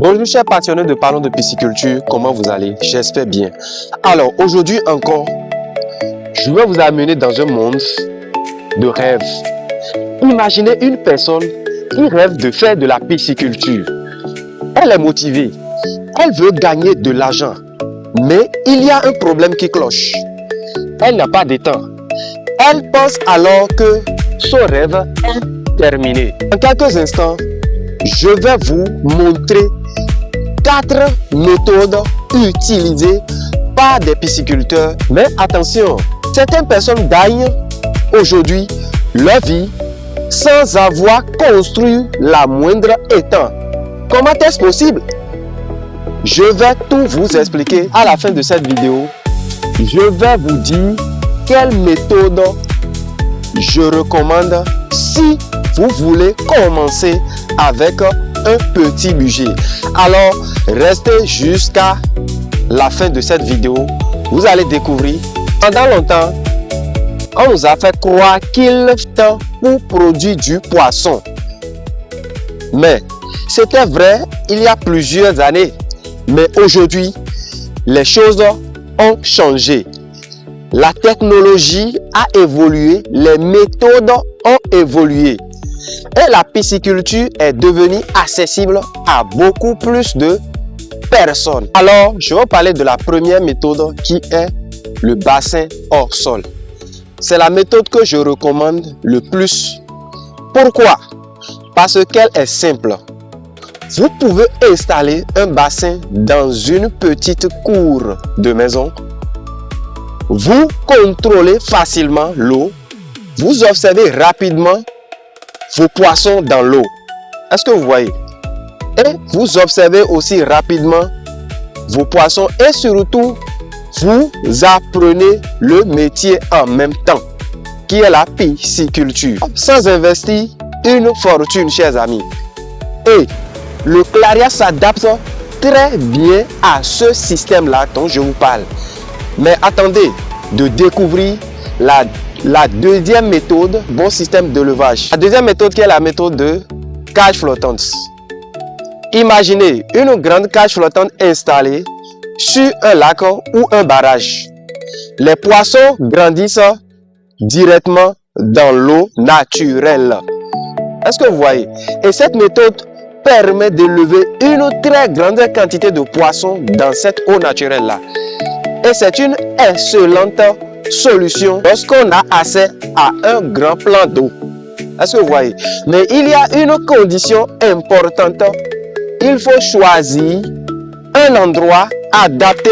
Bonjour chers passionnés de Parlons de pisciculture, comment vous allez? J'espère bien. Alors aujourd'hui encore, je vais vous amener dans un monde de rêve. Imaginez une personne qui rêve de faire de la pisciculture. Elle est motivée, elle veut gagner de l'argent, mais il y a un problème qui cloche. Elle n'a pas de temps. Elle pense alors que son rêve est terminé. En quelques instants, je vais vous montrer 4 méthodes utilisées par des pisciculteurs. Mais attention, certaines personnes gagnent aujourd'hui leur vie sans avoir construit la moindre étang. Comment est-ce possible? Je vais tout vous expliquer à la fin de cette vidéo. Je vais vous dire quelle méthode je recommande si vous voulez commencer avec un petit budget. Alors, restez jusqu'à la fin de cette vidéo. Vous allez découvrir. Pendant longtemps, on nous a fait croire qu'il temps pour produire du poisson. Mais c'était vrai il y a plusieurs années. Mais aujourd'hui, les choses ont changé. La technologie a évolué, les méthodes ont évolué. Et la pisciculture est devenue accessible à beaucoup plus de personnes. Alors, je vais parler de la première méthode qui est le bassin hors sol. C'est la méthode que je recommande le plus. Pourquoi? Parce qu'elle est simple. Vous pouvez installer un bassin dans une petite cour de maison. Vous contrôlez facilement l'eau. Vous observez rapidement vos poissons dans l'eau. Est-ce que vous voyez? Et vous observez aussi rapidement vos poissons et surtout, vous apprenez le métier en même temps, qui est la pisciculture. Sans investir une fortune, chers amis. Et le Claria s'adapte très bien à ce système-là dont je vous parle. Mais attendez de découvrir la deuxième méthode, bon système de levage. La deuxième méthode qui est la méthode de cage flottante. Imaginez une grande cage flottante installée sur un lac ou un barrage. Les poissons grandissent directement dans l'eau naturelle. Est-ce que vous voyez? Et cette méthode permet d'élever une très grande quantité de poissons dans cette eau naturelle-là. Et c'est une excellente solution lorsqu'on a accès à un grand plan d'eau. Est-ce que vous voyez? Mais il y a une condition importante. Il faut choisir un endroit adapté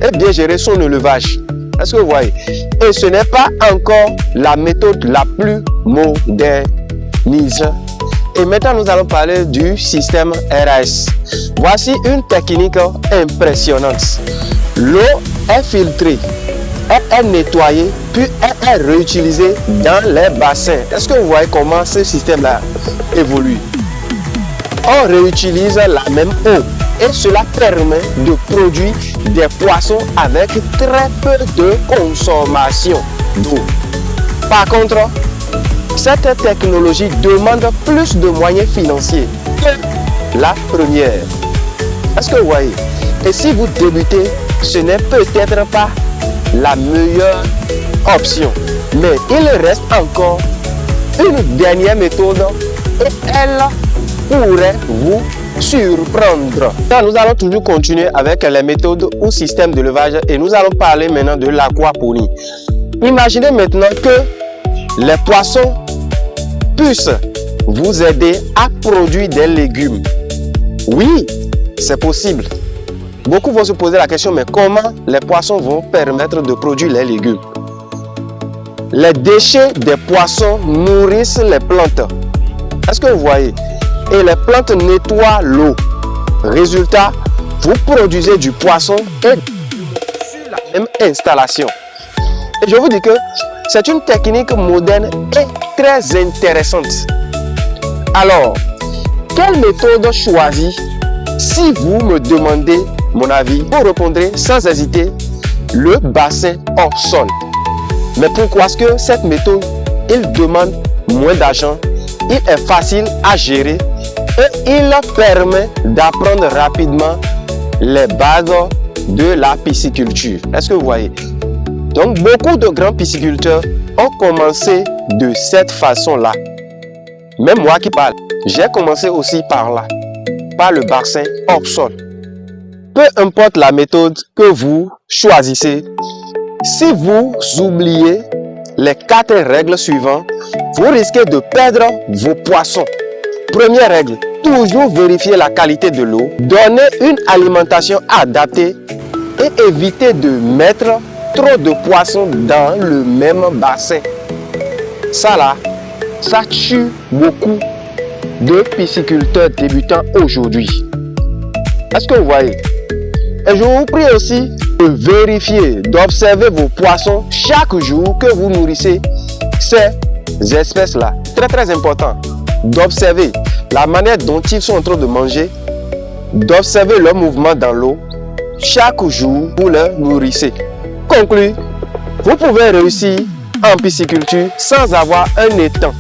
et bien gérer son élevage. Est-ce que vous voyez? Et ce n'est pas encore la méthode la plus modernisée. Et maintenant, nous allons parler du système RAS. Voici une technique impressionnante. L'eau est filtrée, elle est nettoyée, puis elle est réutilisée dans les bassins. Est-ce que vous voyez comment ce système-là évolue? On réutilise la même eau et cela permet de produire des poissons avec très peu de consommation d'eau. Par contre, cette technologie demande plus de moyens financiers que la première. Est-ce que vous voyez? Et si vous débutez, ce n'est peut-être pas la meilleure option. Mais il reste encore une dernière méthode et elle pourrait vous surprendre. Nous allons toujours continuer avec les méthodes ou systèmes de levage et nous allons parler maintenant de l'aquaponie. Imaginez maintenant que les poissons puissent vous aider à produire des légumes. Oui, c'est possible. Beaucoup vont se poser la question, mais comment les poissons vont permettre de produire les légumes? Les déchets des poissons nourrissent les plantes. Est-ce que vous voyez? Et les plantes nettoient l'eau. Résultat, vous produisez du poisson et sur la même installation. Et je vous dis que c'est une technique moderne et très intéressante. Alors, quelle méthode choisir? Si vous me demandez mon avis, vous répondrez sans hésiter le bassin hors sol. Mais pourquoi est-ce que cette méthode, il demande moins d'argent, il est facile à gérer et il permet d'apprendre rapidement les bases de la pisciculture. Est-ce que vous voyez? Donc, beaucoup de grands pisciculteurs ont commencé de cette façon-là. Même moi qui parle, j'ai commencé aussi par là, par le bassin hors sol. Peu importe la méthode que vous choisissez, si vous oubliez les 4 règles suivantes, vous risquez de perdre vos poissons. Première règle, toujours vérifier la qualité de l'eau, donner une alimentation adaptée et éviter de mettre trop de poissons dans le même bassin. Ça là, ça tue beaucoup de pisciculteurs débutants aujourd'hui. Est-ce que vous voyez? Et je vous prie aussi de vérifier, d'observer vos poissons chaque jour que vous nourrissez ces espèces-là. Très important d'observer la manière dont ils sont en train de manger, d'observer leur mouvement dans l'eau chaque jour vous les nourrissez. Conclu, vous pouvez réussir en pisciculture sans avoir un étang.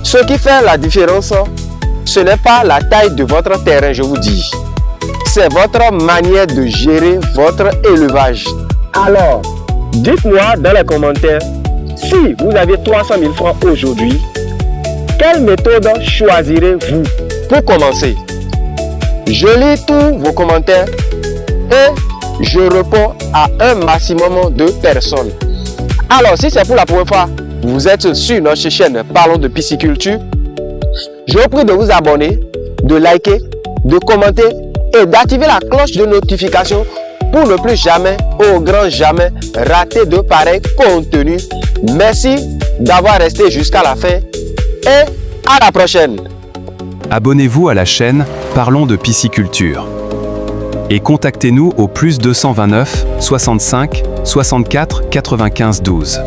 Ce qui fait la différence, ce n'est pas la taille de votre terrain, je vous dis. C'est votre manière de gérer votre élevage. Alors, dites-moi dans les commentaires, si vous avez 300 000 francs aujourd'hui, quelle méthode choisirez-vous pour commencer? Je lis tous vos commentaires et je réponds à un maximum de personnes. Alors, si c'est pour la première fois, vous êtes sur notre chaîne Parlons de pisciculture, je vous prie de vous abonner, de liker, de commenter et d'activer la cloche de notification pour ne plus jamais, au grand jamais, rater de pareils contenus. Merci d'avoir resté jusqu'à la fin et à la prochaine. Abonnez-vous à la chaîne Parlons de pisciculture et contactez-nous au +229 65 64 95 12.